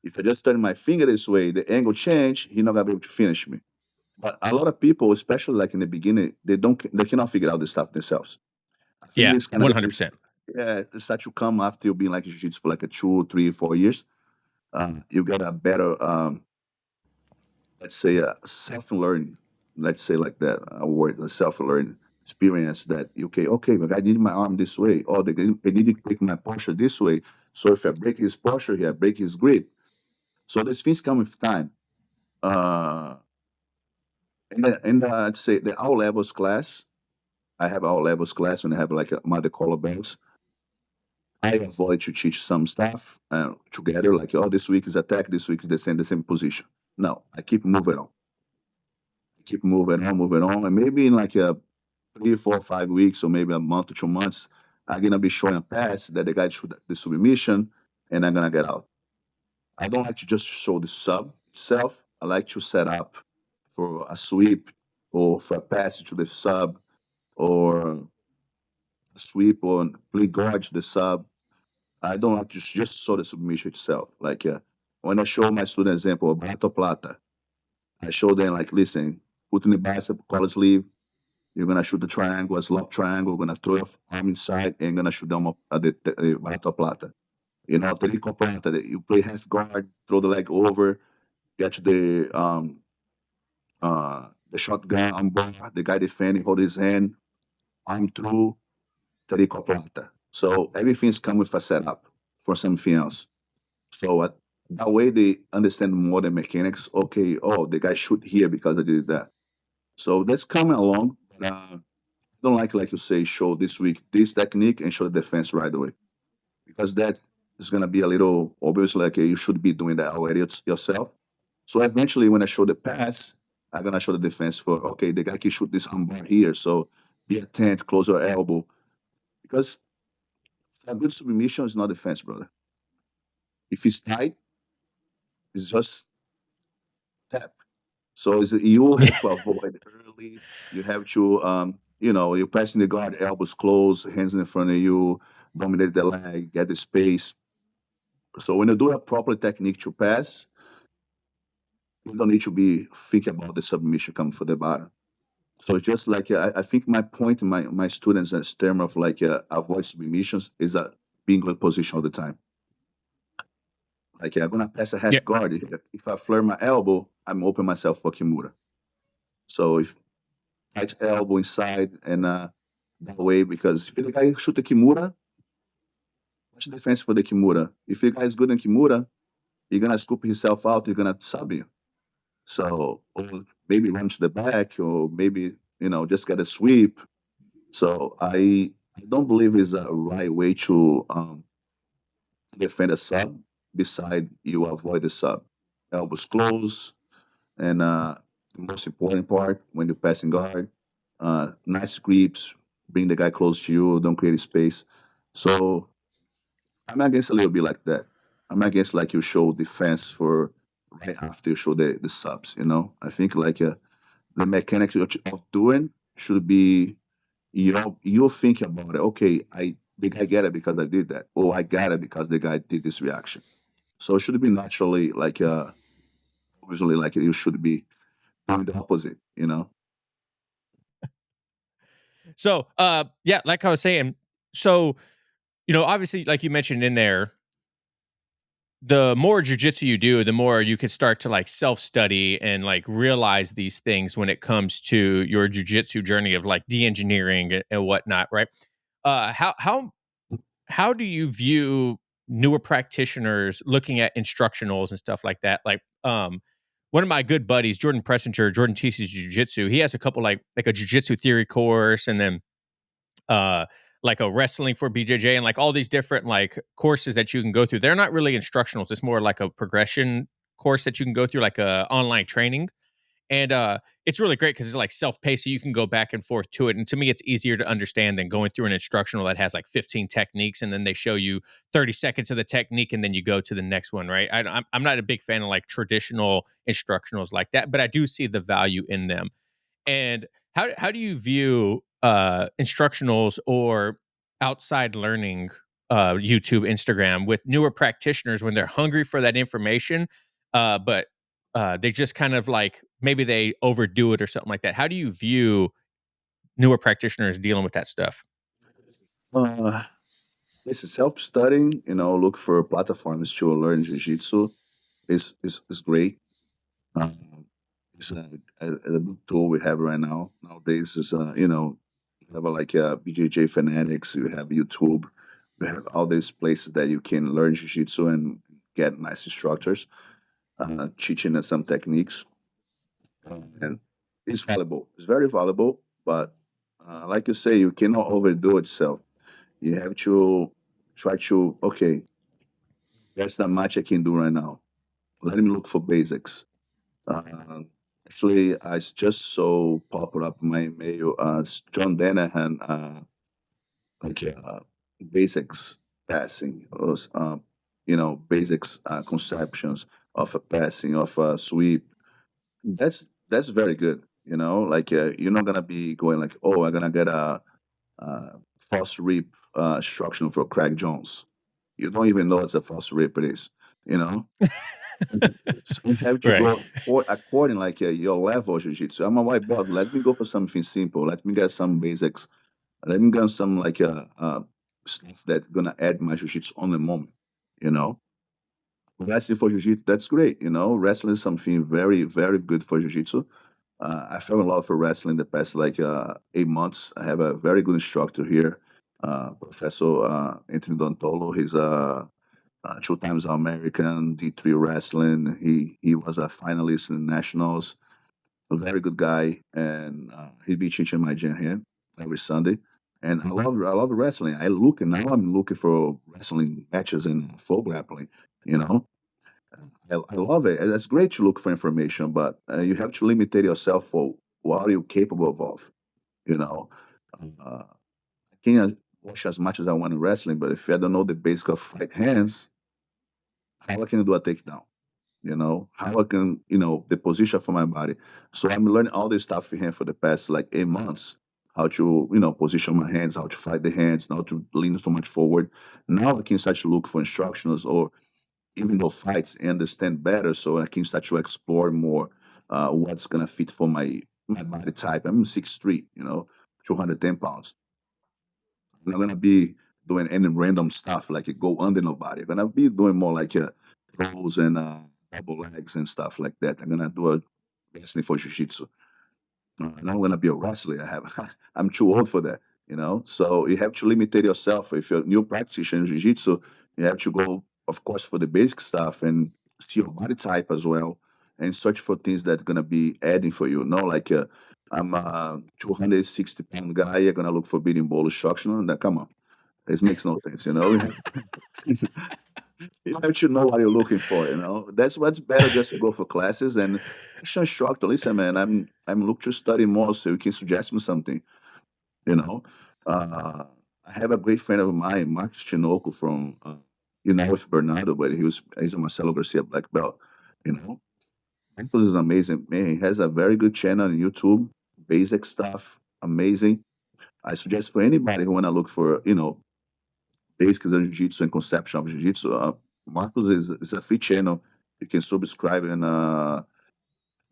if I just turn my finger this way, the angle change, he's not gonna be able to finish me. But a lot of people, especially like in the beginning, they cannot figure out this stuff themselves. I think Yeah, this kind of this 100%. yeah, it start to come after you being like jiu-jitsu for like a 2, 3, 4 years. You get a better let's say self-learning, let's say like that, a word, a self-learning experience, that okay, but I need my arm this way, or they need to break my posture this way. So if I break his posture here, I break his grip. So these things come with time. uh in the I'd say the all levels class, I have all levels class, and I have like a mother color belts. I avoid to teach some stuff together, like, oh, this week is attack, this week is the same position. No, I keep moving on, moving on, and maybe in like a 3, 4, 5 weeks, or maybe a month or 2 months, I'm gonna be showing a pass that the guy should the submission, and I'm gonna get out. I don't like to just show the sub itself. I like to set up for a sweep, or for a pass to the sub, or a sweep, or play guard to the sub. I don't like to just show the submission itself. Like when I show my student example of Bato Plata, I show them like, listen, put in the bicep, collar sleeve. You're gonna shoot the triangle, a slop triangle. You're gonna throw your arm inside, and you're gonna shoot them up at the Bato Plata. Terico Plata. You play half guard, throw the leg over, get to the shotgun on board. The guy defending, hold his hand, arm through, Terico Plata. So everything's come with a setup for something else. So that way they understand more the mechanics. Okay, oh, the guy shoot here because I did that. So that's coming along. Don't like you say, show this week this technique and show the defense right away, because that is gonna be a little obvious. Like you should be doing that already yourself. So eventually, when I show the pass, I'm gonna show the defense for, okay, the guy can shoot this armbar here. So be attentive, close your elbow, because a good submission is not defense, brother. If it's tight, It's just tap. So you have to avoid early. You have to, you're passing the guard, elbows closed, hands in front of you, dominate the leg, get the space. So when you do a proper technique to pass, you don't need to be thinking about the submission coming for the bottom. So it's just like I think my point in my students in terms of like avoid submissions is being in good position all the time. Like I'm gonna pass a Yeah. half guard. If I flare my elbow, I'm open myself for Kimura. So if right elbow inside and that way, because if the guy shoot the Kimura, what's the defense for the Kimura? If the guy is good in Kimura, you're gonna scoop himself out, you're gonna sub you. So or maybe run to the back, or maybe just get a sweep. So I don't believe is a right way to defend a sub. Beside you avoid the sub, elbows close, and the most important part when you're passing guard, nice grips, bring the guy close to you, don't create space. So I'm against a little bit like that. I'm against like you show defense for right after you show the subs. I think like the mechanics of doing should be you think about it. Okay, I think I get it because I did that, or I got it because the guy did this reaction. So it should be naturally like usually like you should be doing the opposite. So, yeah, like I was saying, so obviously, like you mentioned in there, the more jujitsu you do, the more you can start to like self study and like realize these things when it comes to your jujitsu journey of like de-engineering and whatnot, right? How do you view newer practitioners looking at instructionals and stuff like that? Like, one of my good buddies, Jordan Pressinger, Jordan teaches jujitsu. He has a couple like a jujitsu theory course, and then uh like a wrestling for BJJ, and like all these different like courses that you can go through. They're not really instructionals. It's more like a progression course that you can go through, like a online training. And it's really great because it's like self-paced, so you can go back and forth to it. And to me, it's easier to understand than going through an instructional that has like 15 techniques, and then they show you 30 seconds of the technique, and then you go to the next one, right? I'm not a big fan of like traditional instructionals like that, but I do see the value in them. And how do you view instructionals or outside learning, YouTube, Instagram, with newer practitioners when they're hungry for that information, but they just kind of like maybe they overdo it or something like that? How do you view newer practitioners dealing with that stuff? Uh, this is self-studying. Look for platforms to learn jiu-jitsu. Is great. Um, it's a good tool we have right now. Nowadays is you have like BJJ Fanatics. You have YouTube. You have all these places that you can learn jiu-jitsu and get nice instructors teaching us some techniques. And it's valuable. It's very valuable, but like you say, you cannot overdo itself. You have to try to okay. That's not much I can do right now. Let me look for basics. Uh, Actually, I just so popped up my email. John Danahan, like basics passing, or basics conceptions of a passing of a sweep. That's very good. Like you're not gonna be going like, oh, I'm gonna get a false rip instruction for Craig Jones. You don't even know it's a false rip. It is. You know. So you have to Right. go according like your level of jiu-jitsu. I'm a white belt. Let me go for something simple. Let me get some basics. Let me get some like stuff that's gonna add my jiu-jitsu on the moment. You know, wrestling for jiu-jitsu, that's great. Wrestling is something very, very good for jiu-jitsu. I fell in love for wrestling the past like 8 months. I have a very good instructor here, Professor Anthony Dontolo. He's a two times American D3 wrestling. He was a finalist in the nationals. A very good guy, and he be teaching my gym here every Sunday. And I love wrestling. I'm looking for wrestling matches and full grappling. You know, I love it. And it's great to look for information, but you have to limit yourself for what are you capable of. You know, I can watch as much as I want in wrestling, but if I don't know the basic of right hands, how can I do a takedown? how I can, the position for my body. So I'm learning all this stuff in here for the past like 8 months. How to, position my hands, how to fight the hands, not to lean so much forward. Now I can start to look for instructions or even though fights and understand better so I can start to explore more what's gonna fit for my body type. I'm 6'3", 210 pounds. I'm not gonna be doing any random stuff like a go under nobody. I'm gonna be doing more like goals and double legs and stuff like that. I'm gonna do a wrestling for jiu-jitsu. I'm not gonna be a wrestler. I'm too old for that. So you have to limit yourself. If you're a new practitioner in jiu-jitsu, you have to go, of course, for the basic stuff and see your body type as well, and search for things that's gonna be adding for you. No, like I'm a 260-pound guy. You're gonna look for beating ball instructional. Now, come on, this makes no sense. You have to know what you're looking for. That's what's better just to go for classes and ask your instructor, listen, man, I'm looking to study more, so you can suggest me something, you know. I have a great friend of mine, Marcus Chinoco from with Bernardo, but he's a Marcelo Garcia black belt, you know. Marcus is amazing, man. He has a very good channel on YouTube, basic stuff, amazing. I suggest for anybody who wanna look for, basics of jiu-jitsu and conception of jiu-jitsu. Marcos is a free channel. You can subscribe on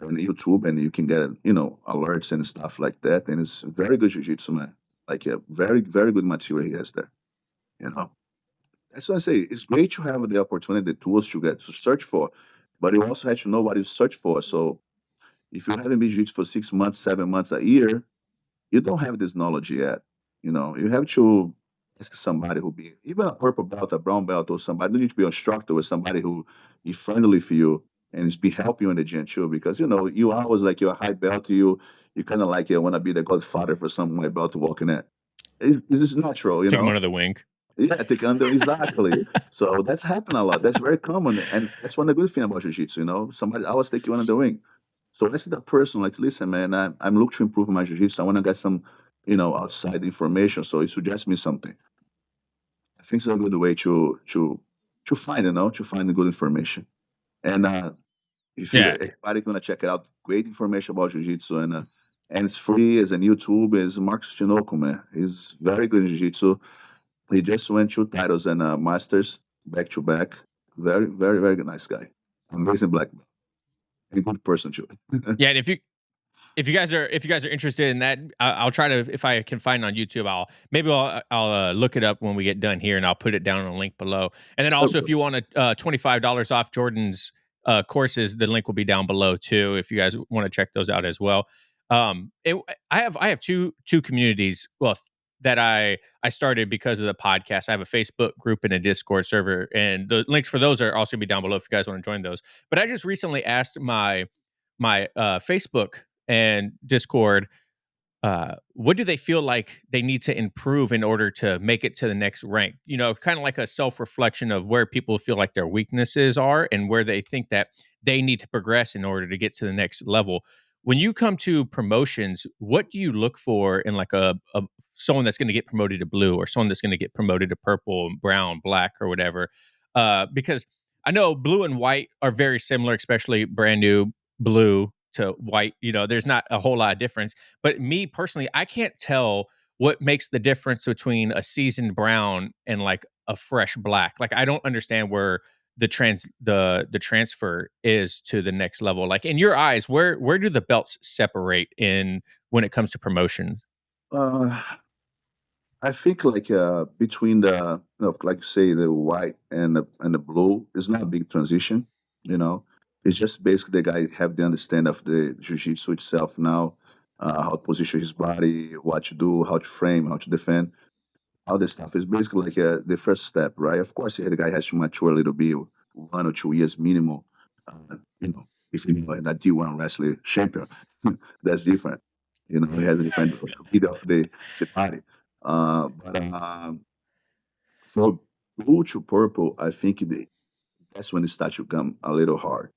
YouTube and you can get, alerts and stuff like that. And it's very good jiu-jitsu, man. Like a very, very good material he has there. You know, that's what I say. It's great to have the opportunity, the tools to get to search for, but you also have to know what you search for. So if you haven't been jiu-jitsu for 6 months, 7 months, a year, you don't have this knowledge yet. You have to ask somebody who be even a purple belt, a brown belt, or somebody. You need to be an instructor or somebody who is friendly for you and is be helping you in the gym too. Because you always like you're a high belt, you kind of like you want to be the godfather for some white belt walking in. It's natural, Take them under the wing. Yeah, take under exactly. So that's happened a lot. That's very common, and that's one of the good thing about jiu-jitsu. Somebody always take you under the wing. So let's see that person like, listen, man, I'm looking to improve my jiu-jitsu. I want to get some, outside information. So you suggest me something. I think it's a good way to find, to find the good information. And if you Yeah. anybody gonna check it out, great information about jiu-jitsu and it's free as on YouTube. Is Marcus Chinoco, man. He's very good in jiu-jitsu. He just won 2 titles and masters back to back. Very, very, very nice guy. Amazing black belt. And good person too. Yeah, and if you guys are interested in that, I'll try to, if I can find it on YouTube. I'll look it up when we get done here, and I'll put it down on a link below. And then also, if you want to $25 off Jordan's courses, the link will be down below too. If you guys want to check those out as well. I have two communities. Well, that I started because of the podcast. I have a Facebook group and a Discord server, and the links for those are also gonna be down below if you guys want to join those. But I just recently asked my Facebook and Discord, what do they feel like they need to improve in order to make it to the next rank? Kind of like a self reflection of where people feel like their weaknesses are and where they think that they need to progress in order to get to the next level. When you come to promotions, what do you look for in like a someone that's going to get promoted to blue or someone that's going to get promoted to purple, brown, black, or whatever? Because I know blue and white are very similar, especially brand new blue to white. There's not a whole lot of difference. But me personally, I can't tell what makes the difference between a seasoned brown and like a fresh black. Like I don't understand where the transfer is to the next level. Like in your eyes, where do the belts separate in when it comes to promotion? uh, I think like between the like say the white and the blue is not a big transition. You know, it's just basically the guy have the understanding of the jiu-jitsu itself now, how to position his body, what to do, how to frame, how to defend, all this stuff is basically like the first step, right? Of course, the guy has to mature a little bit, 1 or 2 years minimum. If you know that D1 wrestling champion, that's different. He has a different speed of the body. But for blue to purple, I think that's when it starts to come a little hard,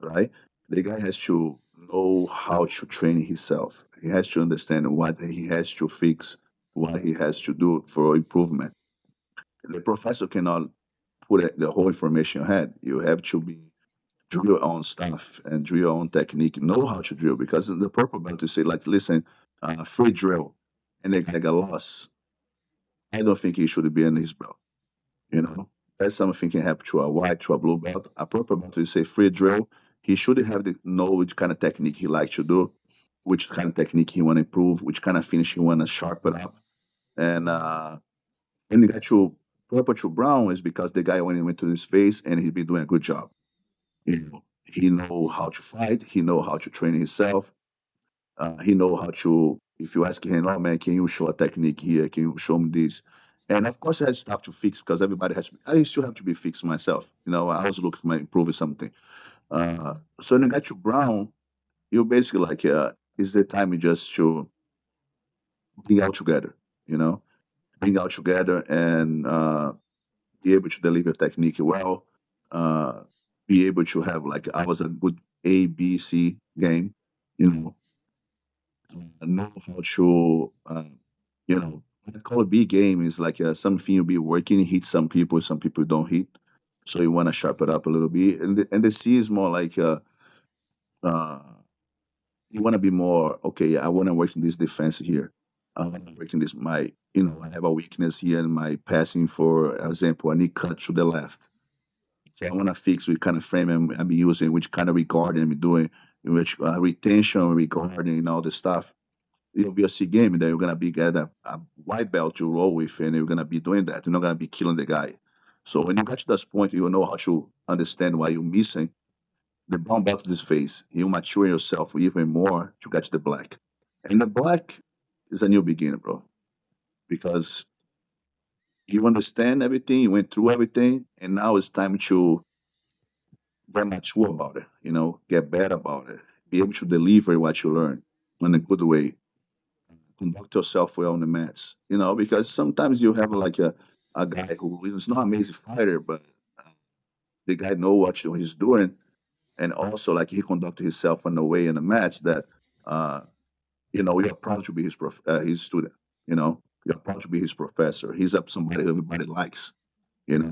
right? The guy has to know how to train himself. He has to understand what he has to fix, what he has to do for improvement. The professor cannot put the whole information ahead. You have to be drill your own stuff and drill your own technique, know how to drill. Because the purple belt to say, like, listen, free drill, and the guy got lost, I don't think he should be in his belt. You know, that's something can happen to a white, to a blue belt. A purple belt is say free drill. He should have the know which kind of technique he likes to do, which kind of technique he want to improve, which kind of finish he want to sharpen up. And the guy to purple to brown is because the guy when he went to his face and he been doing a good job. You know, he know how to fight. He know how to train himself. He know how to. If you ask him, oh man, can you show a technique here? Can you show me this? And of course, I had stuff to fix because everybody has. I still have to be fixed myself. You know, I was looking for my improving something. So when I got to Brown, you basically like, is the time just to bring out together. You know, bring out together and be able to deliver technique well. Uh, be able to have like I was a good A B C game. You know how to, I call a big game is like something you'll be working, hit some people don't hit. So you want to sharpen it up a little bit. And the C is more like, uh, you want to be more, okay, I want to work in this defense here. I want to work in this, I have a weakness here in my passing, for example, I need cut to the left. So I want to fix which kind of frame I'm using, which kind of regarding I'm doing, in which retention, regarding, and all this stuff. It'll be a C game, and then you're gonna be get a white belt to roll with, and you're gonna be doing that. You're not gonna be killing the guy. So when you get to this point, you know how to understand why you're missing the brown belt to this phase. You mature yourself even more to get to the black. And the black is a new beginning, bro, because you understand everything, you went through everything, and now it's time to get mature about it. Get better about it, be able to deliver what you learn in a good way, conduct yourself well on the mats, because sometimes you have like a guy who is not an amazing fighter, but the guy know what he's doing, and also like he conducted himself in a way in the match that uh, you're proud to be his student. You're proud to be his professor. He's up somebody everybody likes. And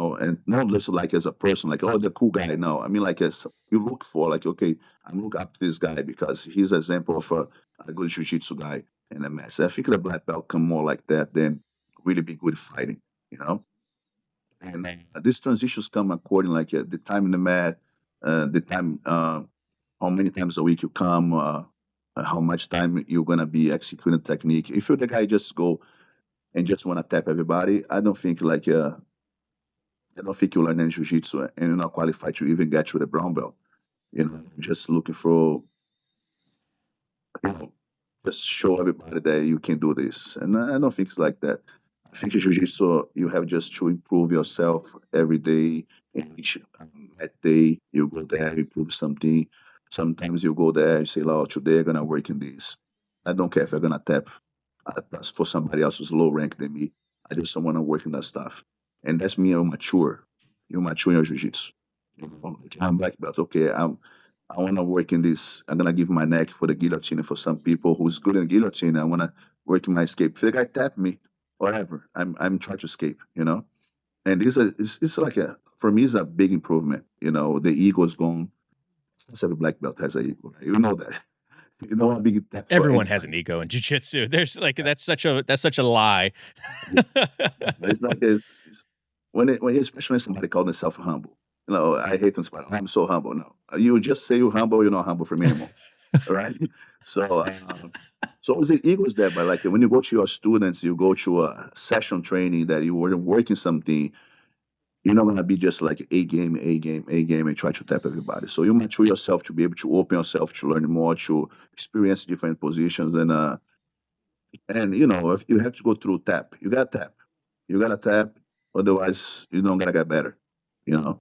not just like as a person, like, oh, the cool guy. No, I mean, like, as you look for, like, okay, I'm looking up to this guy because he's an example of a good jiu-jitsu guy in the match. I think the black belt come more like that than really be good fighting, you know? And these transitions come according, like, the time in the mat, the time, how many times a week you come, how much time you're going to be executing the technique. If you're the guy just go and just want to tap everybody, I don't think you learn any jiu-jitsu and you're not qualified to even get to the brown belt. Just looking for, you know, just show everybody that you can do this. And I don't think it's like that. I think in jiu-jitsu, you have just to improve yourself every day. And each that day, you go there, improve something. Sometimes you go there and say, oh, today I'm going to work in this. I don't care if I'm going to tap that's for somebody else who's low rank than me. I just don't want to work in that stuff. And that's me, I'm mature. You're mature in your jiu-jitsu. Like, I'm black belt. Okay, I want to work in this. I'm gonna give my neck for the guillotine for some people who's good in guillotine. I want to work in my escape. If the guy tap me, whatever, I'm trying to escape. And it's like for me, it's a big improvement. The ego is gone. Every black belt has an ego. Right? You know that. You don't want to be tapped for Everyone has anybody. an ego in jiu-jitsu. There's like that's such a lie. It's like when especially when somebody called themselves humble. I hate when somebody, "Oh, I'm so humble." No, you just say you're humble. You're not humble for me anymore, right? So, so the ego is there. But like when you go to your students, you go to a session training that you were working something. You're not gonna be just like a game, a game, a game, and try to tap everybody. So you mature yourself to be able to open yourself to learn more, to experience different positions, and if you have to go through tap, you gotta tap. You gotta tap, otherwise you're not gonna get better. You know,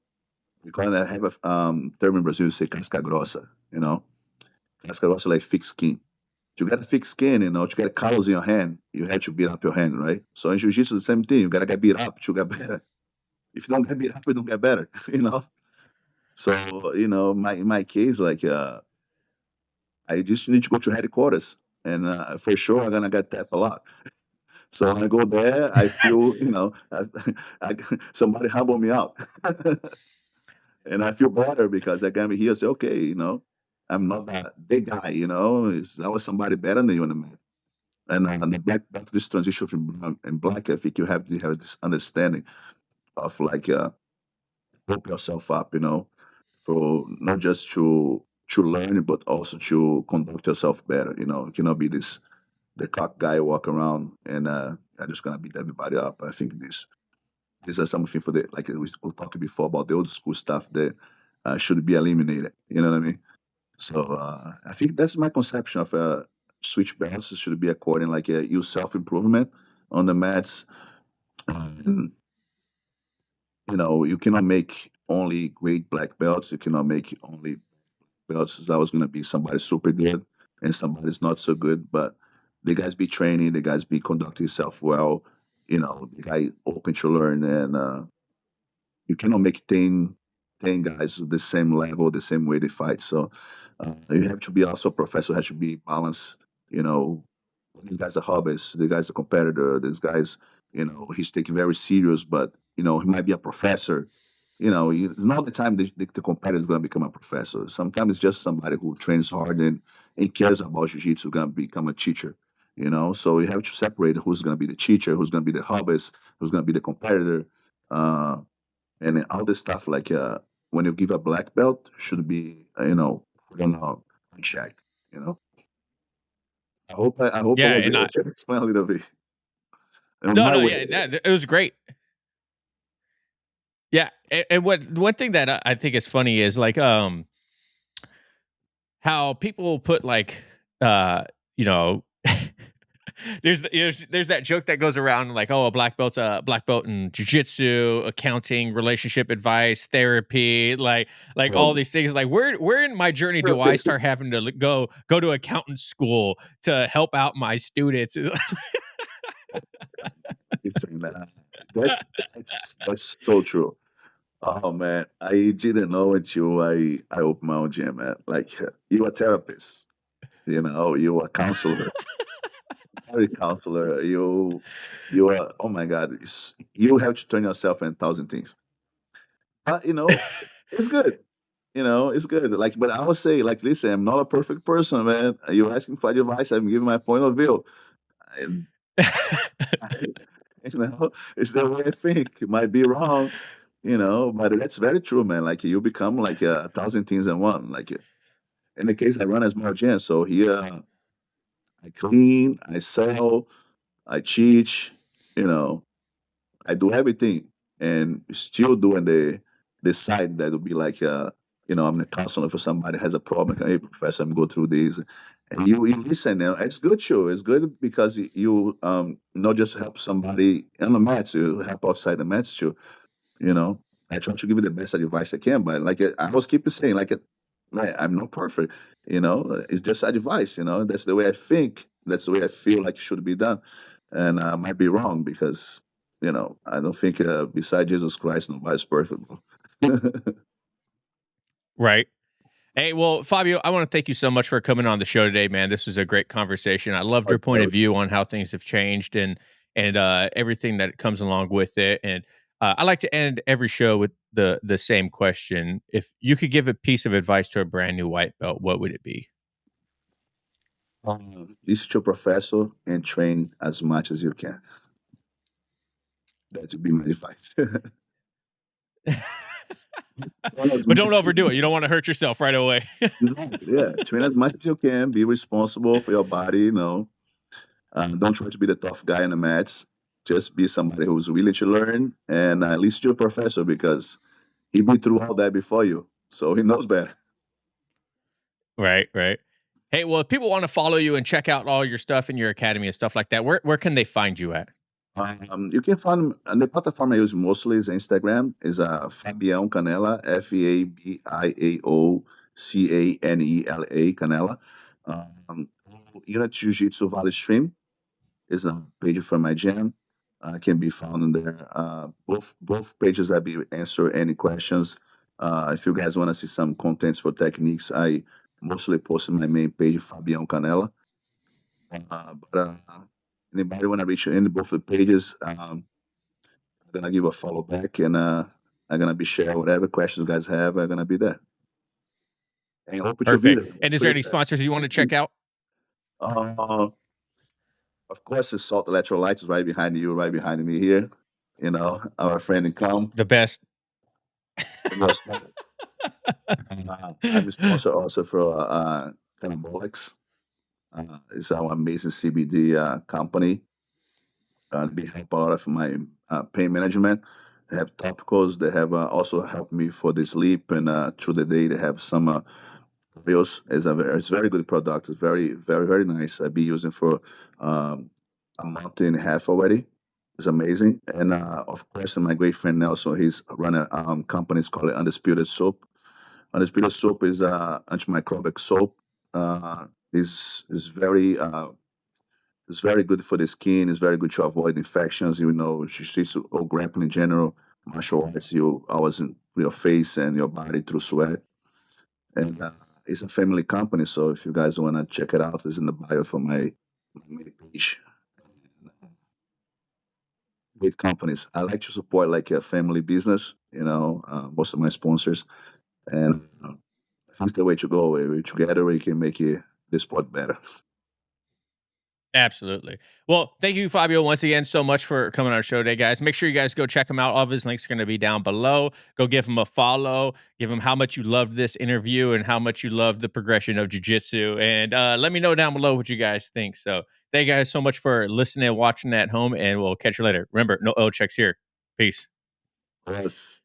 we kind of have a term in Brazil, say casca grossa. Casca grossa like thick skin. You got thick skin, to get callos in your hand, you have to beat up your hand, right? So in jiu-jitsu, the same thing. You gotta get beat up to get better. If you don't get beat up, you don't get better. So in my case, like I just need to go to headquarters, and for sure I'm gonna get tapped a lot. So when I go there, I feel, I, somebody humble me out. And I feel better because I got me here. Say, okay, I'm not that big guy. I was somebody better than you in the mat. And back to this transition from brown and black, I think you have this understanding of like pump yourself up, for not just to learn, but also to conduct yourself better. You cannot be the cock guy walk around and I'm just gonna beat everybody up. I think this is something for the like we were talking before about the old school stuff that should be eliminated. You know what I mean? So I think that's my conception of switch belts. It should be according like you self improvement on the mats. And, you cannot make only great black belts. You cannot make only belts. That was going to be somebody super good and somebody's not so good. But the guys be training, the guys be conducting himself well. The guy open to learn, and you cannot make 10 guys the same level, the same way they fight. So you have to be also a professor, has to be balanced. You know, this guy's a hobbyist, the guy's a competitor, this guy's, he's taken very serious, but, he might be a professor. It's not the time the competitor is going to become a professor. Sometimes it's just somebody who trains hard and cares about jiu-jitsu going to become a teacher. So you have to separate who's going to be the teacher, who's going to be the hobbyist, who's going to be the competitor. Uh, and then all this stuff like when you give a black belt should be put on check. You know, I hope I Yeah, was and able I to explain a little bit in no, my no, way. yeah, that it was great. Yeah, and what one thing that I think is funny is like how people put like you know there's that joke that goes around like, oh, a black belt in jujitsu, accounting, relationship advice, therapy, like all Oh, these things. Like where in my journey do I start having to go to accountant school to help out my students? it's saying that. That's so true. Oh man, I didn't know until I opened my own gym, man. Like you a therapist, you a counselor, marriage counselor. You are. Oh my God, you have to turn yourself in 1,000 things. It's good. It's good. Like, but I would say, like, listen, I'm not a perfect person, man. You're asking for advice. I'm giving my point of view. And, it's the way I think. It might be wrong, but that's very true, man. Like, you become like 1,000 things in one. Like, in the case I run as small gym, so here I clean, I sell, I teach, you know, I do everything and still doing the side that would be like I'm the counselor for somebody has a problem. Hey professor, I'm going through this. And you listen, and it's good show. It's good because you not just help somebody on the mats, you help outside the mats too. You know, I try to give you the best advice I can, but like I always keep saying, like man, I'm not perfect. It's just advice. That's the way I think. That's the way I feel like it should be done, and I might be wrong because I don't think beside Jesus Christ nobody's perfect. Bro. Right. Hey, well, Fabio, I want to thank you so much for coming on the show today, man. This was a great conversation. I loved Or your point of coach. view on how things have changed and everything that comes along with it. And I like to end every show with the same question. If you could give a piece of advice to a brand new white belt, what would it be? Listen to your professor and train as much as you can. That would be my advice. Train as But much don't as overdo it. you You don't want to hurt yourself right away. Exactly. Yeah. Train as much as you can. Be responsible for your body. Don't try to be the tough guy in the mats. Just be somebody who's willing to learn and listen to your professor because he been through all that before you, so he knows better. Right, right. Hey, well, if people want to follow you and check out all your stuff in your academy and stuff like that, where can they find you at? You can find the platform I use mostly is Instagram. Is Fabio Cannela, Fabiao Canela, Canela. Um, Unit Jiu-Jitsu Valley Stream is a page from my gym. Can be found in there. Both pages I be answer any questions. If you guys want to see some contents for techniques, I mostly post in my main page, Fabian Canela. But anybody want to reach any both the pages, I'm gonna give a follow back and I'm gonna be sharing whatever questions you guys have. I'm gonna be there. And hope to be Perfect. there And is next there week. any sponsors you want to check out? Uh, of course, the Salt Electrolytes is right behind you, right behind me here. You know, our friend in com. The best. I'm a sponsor also for Anabolics. It's our amazing CBD company. They help a lot of my pain management. They have topicals. They have also helped me for the sleep and through the day. They have some pills. It's very good product. It's very nice. I've been using for um, a month and a half already. It's amazing. And of course, my great friend Nelson, he's run a company. It's called Undisputed Soap. Undisputed Soap is antimicrobial soap. Is very it's very good for the skin. It's very good to avoid infections. You know, jiu-jitsu or grappling in general, martial arts, you always in your face and your body through sweat. And it's a family company, so if you guys want to check it out, it's in the bio for my main page. Great companies. I like to support like a family business. You know, most of my sponsors, and I think it's the way to go. Together we can make the sport better. Absolutely. Well, thank you, Fabio, once again so much for coming on our show today, guys. Make sure you guys go check him out. All of his links are going to be down below. Go give him a follow. Give him how much you loved this interview and how much you loved the progression of jiu-jitsu. And let me know down below what you guys think. So thank you guys so much for listening and watching at home, and we'll catch you later. Remember, no O checks here. Peace. Yes.